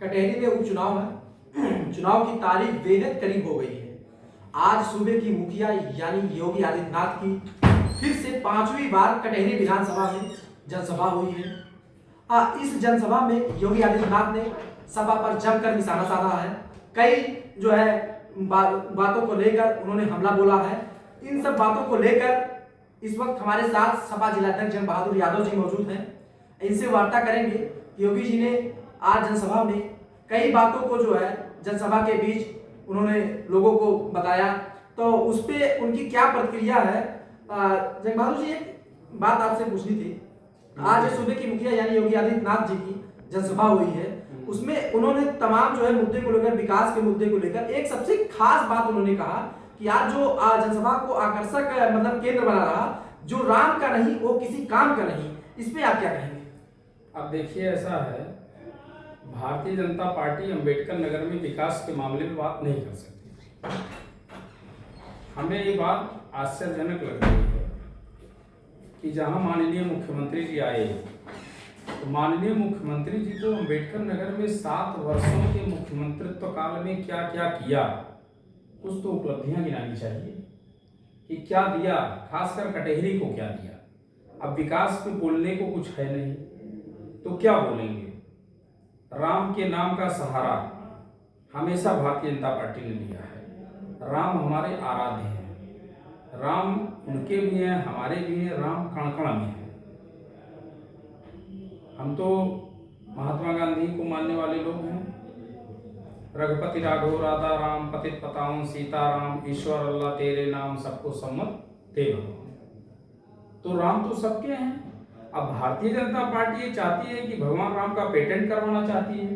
कटहरी में उपचुनाव है। चुनाव की तारीख बेहद करीब हो गई है। आज सूबे की मुखिया यानी योगी आदित्यनाथ की फिर से 5वीं बार कटहरी विधानसभा में जनसभा हुई है। इस जनसभा में योगी आदित्यनाथ ने सभा पर जमकर निशाना साधा है। कई जो है बातों को लेकर उन्होंने हमला बोला है। इन सब बातों को लेकर इस वक्त हमारे साथ सपा जिलाध्यक्ष जंग बहादुर यादव जी मौजूद हैं। इनसे वार्ता करेंगे। योगी जी ने आज जनसभा में कई बातों को जो है जनसभा के बीच उन्होंने लोगों को बताया, तो उस पर उनकी क्या प्रतिक्रिया है। जंग बहादुर जी, एक बात आपसे पूछनी थी। आज सूबे की मुखिया यानी योगी आदित्यनाथ जी की जनसभा हुई है, उसमें उन्होंने तमाम जो है मुद्दे को लेकर, विकास के मुद्दे को लेकर एक सबसे खास बात उन्होंने कहा कि आज जो जनसभा को आकर्षक मतलब केंद्र बना रहा, जो राम का नहीं वो किसी काम का नहीं। इस पे आप क्या कहेंगे? अब देखिए, ऐसा है, भारतीय जनता पार्टी अंबेडकर नगर में विकास के मामले में बात नहीं कर सकती। हमें ये बात आश्चर्यजनक लग रही है कि जहां माननीय मुख्यमंत्री जी आए, तो माननीय मुख्यमंत्री जी को अंबेडकर नगर में 7 वर्षों के मुख्यमंत्रित्व काल में क्या क्या किया, कुछ तो उपलब्धियां गिनानी चाहिए कि क्या दिया, खासकर कटहरी को क्या दिया। अब विकास पे बोलने को कुछ है नहीं, तो क्या बोलेंगे। राम के नाम का सहारा हमेशा भारतीय जनता पार्टी ने लिया है। राम हमारे आराध्य हैं, राम उनके भी हैं, हमारे भी हैं, राम कण कण में है। हम तो महात्मा गांधी को मानने वाले लोग हैं। रघुपति राघव राधा राम पतित पतावन सीताराम, ईश्वर अल्लाह तेरे नाम सबको सम्मत दे भगवान। तो राम तो सबके हैं। अब भारतीय जनता पार्टी ये चाहती है कि भगवान राम का पेटेंट करवाना चाहती है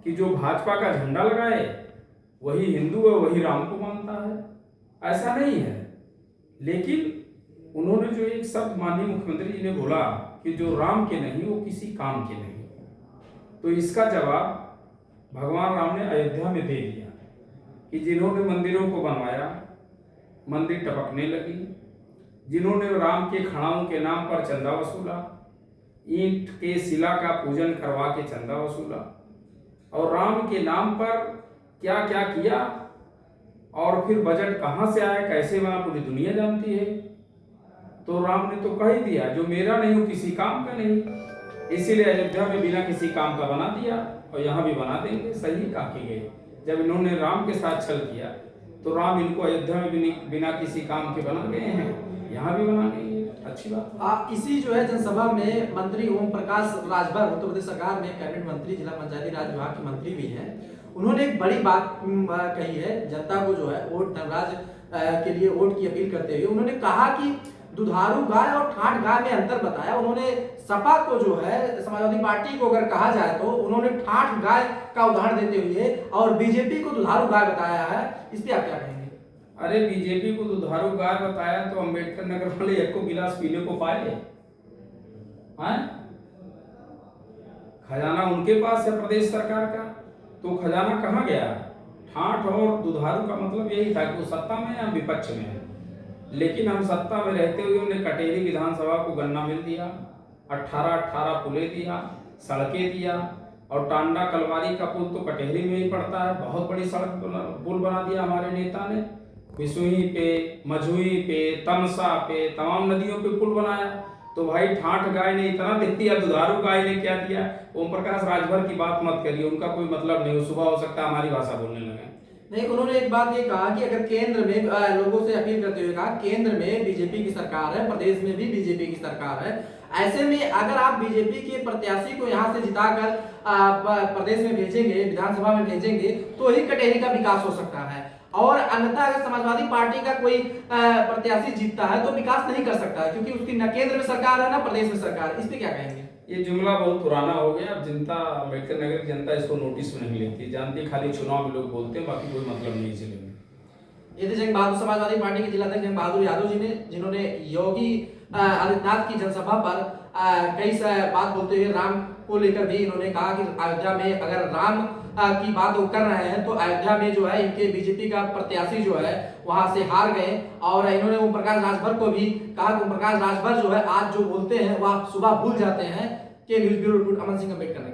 कि जो भाजपा का झंडा लगाए वही हिंदू है, वही राम को मानता है। ऐसा नहीं है। लेकिन उन्होंने जो एक शब्द माननीय मुख्यमंत्री जी ने बोला कि जो राम के नहीं वो किसी काम के नहीं, तो इसका जवाब भगवान राम ने अयोध्या में दे दिया कि जिन्होंने मंदिरों को बनवाया, मंदिर टपकने लगी। जिन्होंने राम के खड़ाओं के नाम पर चंदा वसूला, ईंट के शिला का पूजन करवा के चंदा वसूला, और राम के नाम पर क्या क्या किया, और फिर बजट कहाँ से आया, कैसे बना, पूरी दुनिया जानती है। तो राम ने तो कह ही दिया, जो मेरा नहीं वो किसी काम का नहीं। इसीलिए अयोध्या में बिना किसी काम का बना दिया, और यहाँ भी बना देंगे। सही कहा कि गए, जब इन्होंने राम के साथ छल किया तो राम इनको अयोध्या में बिना किसी काम के बना गए हैं, यहाँ भी बना गए। अच्छी बात। आप इसी जो है जनसभा में मंत्री ओम प्रकाश राजभर उत्तर प्रदेश सरकार में कैबिनेट मंत्री, जिला पंचायती राज विभाग के मंत्री भी हैं। उन्होंने एक बड़ी बात कही है, जनता को जो है वोट धनराज के लिए वोट की अपील करते हुए उन्होंने कहा कि दुधारू गाय और ठाठ गाय में अंतर बताया। उन्होंने सपा को जो है, समाजवादी पार्टी को अगर कहा जाए तो उन्होंने ठाठ गाय का उदाहरण देते हुए और बीजेपी को दुधारू गाय बताया है। इस पे आप क्या कहेंगे? अरे, बीजेपी को दुधारू गाय बताया तो अंबेडकर नगर वाले एक को गिलास पीने को पाए हैं? खजाना उनके पास है प्रदेश सरकार का, तो खजाना कहाँ गया? ठाठ और दुधारू का मतलब यही था कि वो सत्ता में या विपक्ष में है। लेकिन हम सत्ता में रहते हुए उन्हें कटहरी विधानसभा को गन्ना मिल दिया, 18 पुले दिया, सड़कें दिया, और टांडा कलवारी का पुल तो कटहरी में ही पड़ता है। बहुत बड़ी सड़क पुल बना दिया हमारे नेता ने। बिसुई पे, मझुई पे, तमसा पे, तमाम नदियों पे पुल बनाया। तो भाई, ठाठ गाय ने इतना दे दिया, दुधारू गाय ने क्या दिया? ओम प्रकाश राजभर की बात मत करिए, उनका कोई मतलब नहीं। सुबह हो सकता है हमारी भाषा बोलने लगे। नहीं, उन्होंने एक बात ये कहा कि अगर केंद्र में लोगों से अपील करते हुए कहा, केंद्र में बीजेपी की सरकार है, प्रदेश में भी बीजेपी की सरकार है। ऐसे में अगर आप बीजेपी के प्रत्याशी को यहाँ से जिताकर प्रदेश में भेजेंगे, विधानसभा में भेजेंगे, तो ही कटहरी का विकास हो सकता है। और अन्यथा अगर समाजवादी पार्टी का कोई प्रत्याशी जीतता है तो विकास नहीं कर सकता है, क्योंकि उसकी न केंद्र में सरकार है, न प्रदेश में सरकार। इस पे क्या कहेंगे? ये जुमला बहुत पुराना हो गया। अब जनता, अंबेडकर नगर की जनता इसको नोटिस में नहीं लेती, जानती खाली चुनाव में लोग बोलते हैं, बाकी कोई मतलब नहीं चलेगा। ये थे जंग बहादुर, समाजवादी पार्टी के जिलाध्यक्ष जंग बहादुर यादव जी ने, जिन्होंने योगी आदित्यनाथ की जनसभा पर कई बात बोलते हुए राम को लेकर भी इन्होंने कहा कि अयोध्या में अगर राम की बात वो कर रहे हैं तो अयोध्या में जो है इनके बीजेपी का प्रत्याशी जो है वहां से हार गए। और इन्होंने ओम प्रकाश राजभर को भी कहा कि ओम प्रकाश राजभर जो है आज जो बोलते हैं वह सुबह भूल जाते हैं। के news bureau report, Aman Singh Ambedkar.